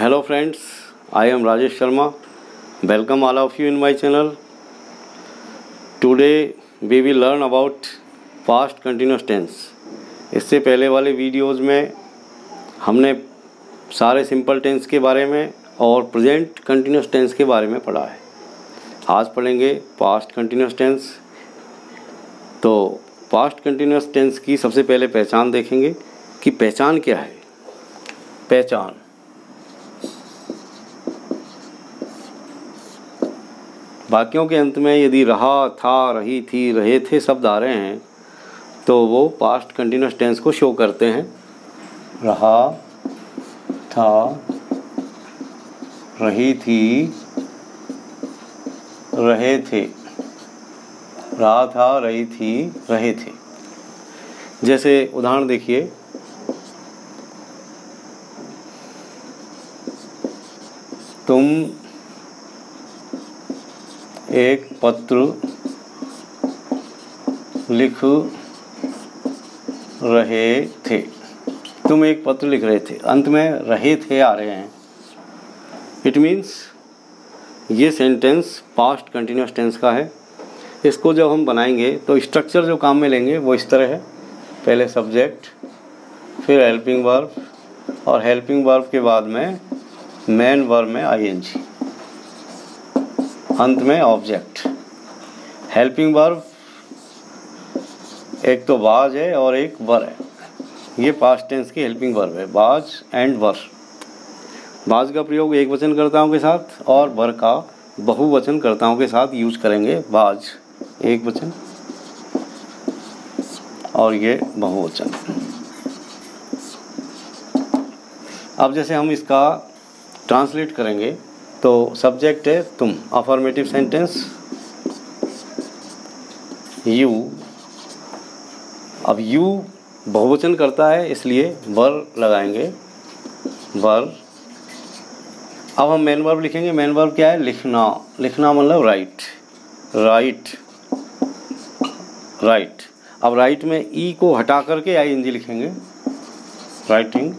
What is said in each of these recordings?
Hello friends, I am Rajesh Sharma. Welcome all of you in my channel. Today we will learn about past continuous tense. इससे पहले वाले videos में हमने सारे simple tense के बारे में और प्रेजेंट कंटिन्यूस टेंस के बारे में पढ़ा है। आज पढ़ेंगे पास्ट कंटिन्यूस टेंस। तो पास्ट कंटिन्यूस टेंस की सबसे पहले पहचान देखेंगे कि पहचान क्या है। पहचान वाक्यों के अंत में यदि रहा, था, रही, थी, रहे थे शब्द आ रहे हैं तो वो पास्ट कंटिन्यूस टेंस को शो करते हैं। रहा, था, रही थी, रहे थे। रहा था, रही थी, रहे थे। जैसे उदाहरण देखिए, तुम एक पत्र लिख रहे थे। तुम एक पत्र लिख रहे थे, अंत में रहे थे आ रहे हैं। इट मीन्स ये सेंटेंस पास्ट कंटिन्यूस टेंस का है। इसको जब हम बनाएंगे तो स्ट्रक्चर जो काम में लेंगे वो इस तरह है। पहले सब्जेक्ट, फिर हेल्पिंग वर्ब, और हेल्पिंग वर्ब के बाद में मेन वर्ब में आईएनजी, अंत में ऑब्जेक्ट। हेल्पिंग वर्ब एक तो वाज है और एक वर है। ये पास्ट टेंस की हेल्पिंग वर्ब है, वाज एंड वर। वाज का प्रयोग एक वचन कर्ताओं के साथ और वर का बहुवचन कर्ताओं के साथ यूज करेंगे। वाज एक वचन और ये बहुवचन। अब जैसे हम इसका ट्रांसलेट करेंगे तो सब्जेक्ट है तुम, अफर्मेटिव सेंटेंस यू। अब यू बहुवचन करता है इसलिए वर लगाएंगे, वर। अब हम मेन वर्ब लिखेंगे। मेन वर्ब क्या है? लिखना। लिखना मतलब राइट, राइट, राइट। अब राइट में ई को हटा करके आईएनजी लिखेंगे, writing.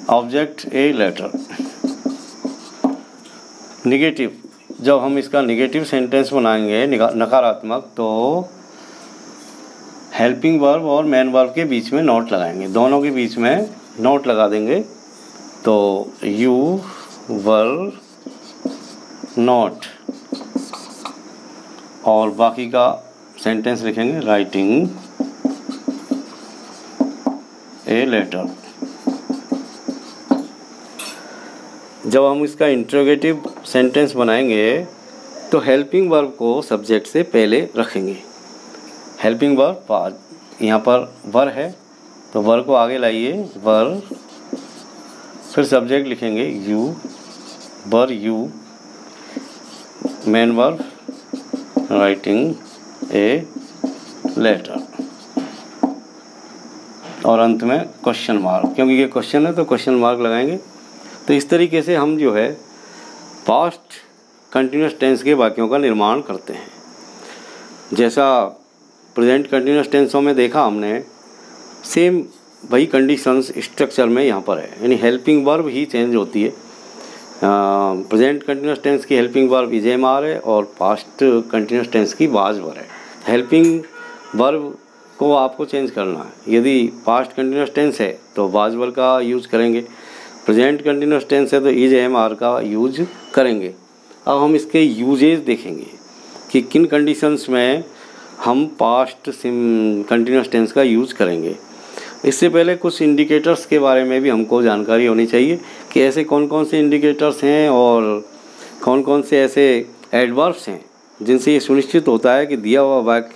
Object a letter. Negative, जब हम इसका निगेटिव सेंटेंस बनाएंगे नकारात्मक, तो हेल्पिंग वर्ब और मेन वर्ब के बीच में नोट लगाएंगे, दोनों के बीच में नोट लगा देंगे। तो यू वर नॉट, और बाकी का सेंटेंस लिखेंगे राइटिंग ए लेटर। जब हम इसका इंट्रोगेटिव सेंटेंस बनाएंगे तो हेल्पिंग वर्ब को सब्जेक्ट से पहले रखेंगे। हेल्पिंग वर्ब वाज, यहाँ पर वर है तो वर को आगे लाइए, वर। फिर सब्जेक्ट लिखेंगे you, were you. Main verb writing a letter, और अंत में क्वेश्चन मार्क, क्योंकि ये क्वेश्चन है तो क्वेश्चन मार्क लगाएंगे। तो इस तरीके से हम जो है पास्ट कंटिन्यूस टेंस के वाक्यों का निर्माण करते हैं। जैसा प्रेजेंट कंटिन्यूस टेंसों में देखा हमने, सेम वही कंडीशंस स्ट्रक्चर में यहाँ पर है, यानी हेल्पिंग वर्ब ही चेंज होती है। प्रेजेंट कंटिन्यूस टेंस की helping verb is am are है और पास्ट कंटिन्यूस टेंस की वाज वर है। हेल्पिंग वर्ब को आपको चेंज करना है। यदि पास्ट कंटिन्यूस टेंस है तो वाज वर का यूज करेंगे, प्रेजेंट कंटिन्यूस टेंस है तो इज एम आर का यूज करेंगे। अब हम इसके यूजेज देखेंगे कि किन कंडीशंस में हम पास्ट कंटिन्यूस टेंस का यूज करेंगे। इससे पहले कुछ इंडिकेटर्स के बारे में भी हमको जानकारी होनी चाहिए कि ऐसे कौन कौन से इंडिकेटर्स हैं और कौन कौन से ऐसे एडवर्ब्स हैं जिनसे ये सुनिश्चित होता है कि दिया हुआ वाक्य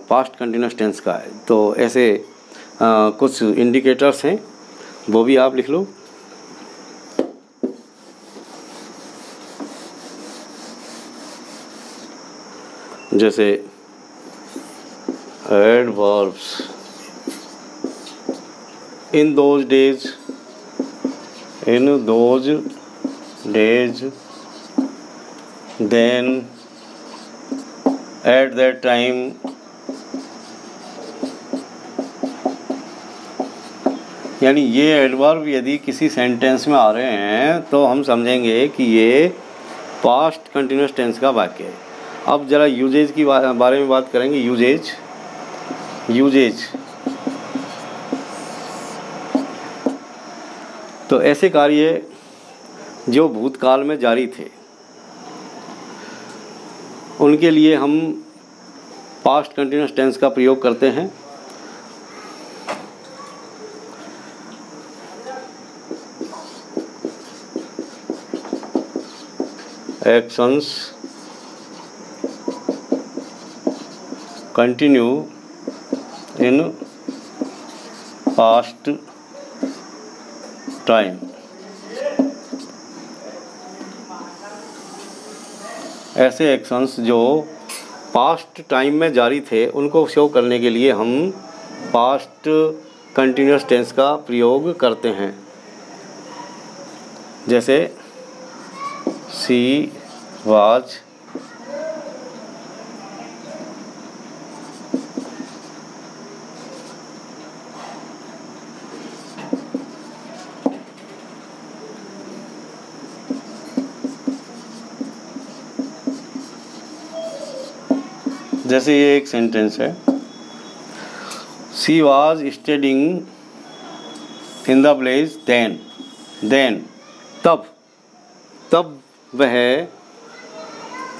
पास्ट कंटिन्यूस टेंस का है। तो ऐसे कुछ इंडिकेटर्स हैं, वो भी आप लिख लो। जैसे adverbs, in those days, in those days, then, at that time, यानी ये एडवर्ब यदि किसी सेंटेंस में आ रहे हैं तो हम समझेंगे कि ये पास्ट कंटिन्यूस टेंस का वाक्य है। अब ज़रा यूजेज की बारे में बात करेंगे। यूजेज तो ऐसे कार्य जो भूतकाल में जारी थे उनके लिए हम पास्ट कंटिन्यूस टेंस का प्रयोग करते हैं। Actions continue in past time. ऐसे एक्शंस जो पास्ट टाइम में जारी थे उनको शो करने के लिए हम पास्ट कंटिन्यूस टेंस का प्रयोग करते हैं। जैसे शी वाज जैसे ये एक सेंटेंस है, she was studying in the place then तब वह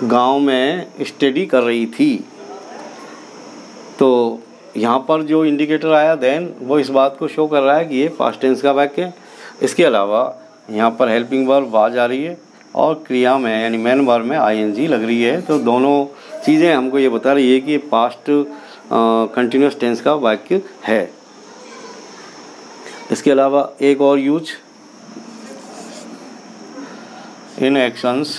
गांव में स्टडी कर रही थी। तो यहाँ पर जो इंडिकेटर आया देन वो इस बात को शो कर रहा है कि ये पास्ट टेंस का वाक्य है। इसके अलावा यहाँ पर हेल्पिंग वर्ब वाज आ रही है और क्रिया में यानी मेन वर्ब में आईएनजी लग रही है। तो दोनों चीज़ें हमको ये बता रही है कि ये पास्ट कंटिन्यूस टेंस का वाक्य है। इसके अलावा एक और use, in actions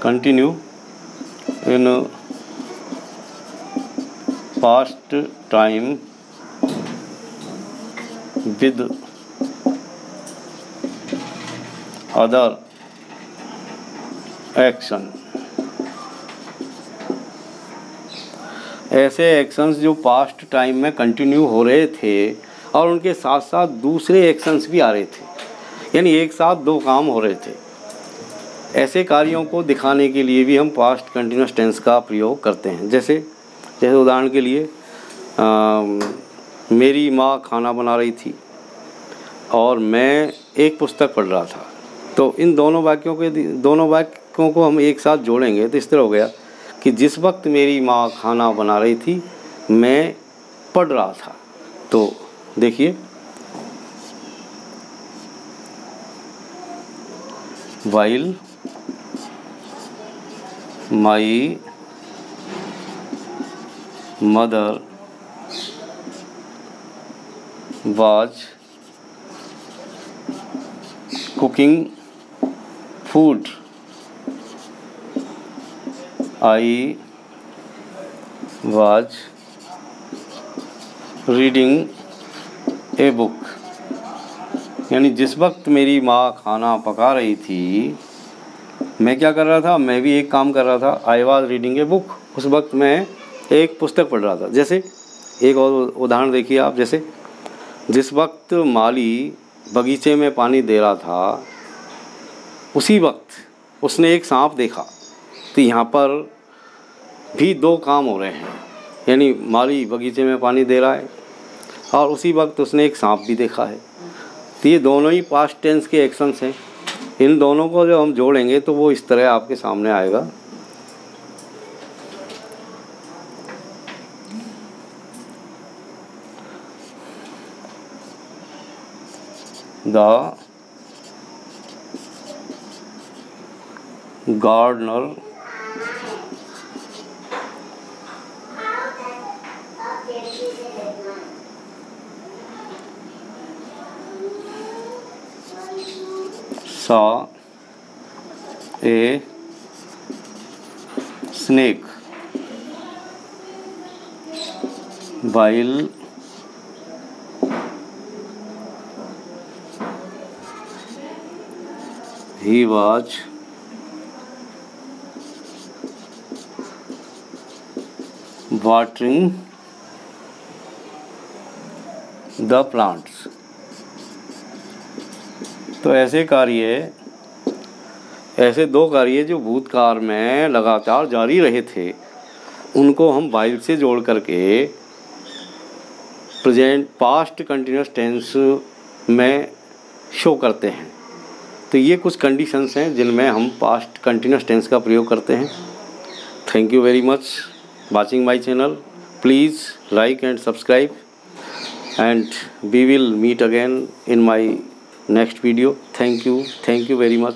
continue in past time with other action. ऐसे एक्शंस जो पास्ट टाइम में कंटिन्यू हो रहे थे और उनके साथ साथ दूसरे एक्शंस भी आ रहे थे, यानी एक साथ दो काम हो रहे थे। ऐसे कार्यों को दिखाने के लिए भी हम पास्ट कंटिन्यूस टेंस का प्रयोग करते हैं। जैसे उदाहरण के लिए मेरी माँ खाना बना रही थी और मैं एक पुस्तक पढ़ रहा था। तो इन दोनों वाक्यों को हम एक साथ जोड़ेंगे तो इस तरह हो गया कि जिस वक्त मेरी माँ खाना बना रही थी मैं पढ़ रहा था। तो देखिए, while my mother was cooking food, I was reading a book। यानी जिस वक्त मेरी माँ खाना पका रही थी मैं क्या कर रहा था, मैं भी एक काम कर रहा था। I was reading a book, उस वक्त मैं एक पुस्तक पढ़ रहा था। जैसे एक और उदाहरण देखिए आप, जैसे जिस वक्त माली बगीचे में पानी दे रहा था उसी वक्त उसने एक सांप देखा। तो यहाँ पर भी दो काम हो रहे हैं, यानी माली बगीचे में पानी दे रहा है और उसी वक्त उसने एक सांप भी देखा है। तो ये दोनों ही पास्ट टेंस के एक्शंस हैं। इन दोनों को जब हम जोड़ेंगे तो वो इस तरह आपके सामने आएगा। The gardener saw a snake while he was watering the plants। तो ऐसे दो कार्य जो भूतकाल में लगातार जारी रहे थे, उनको हम वाइल से जोड़ करके प्रेजेंट पास्ट कंटिन्यूस टेंस में शो करते हैं। तो ये कुछ कंडीशंस हैं जिनमें हम पास्ट कंटिन्यूस टेंस का प्रयोग करते हैं। Thank you very much watching my channel. Please like and subscribe and we will meet again in my next video. Thank you very much.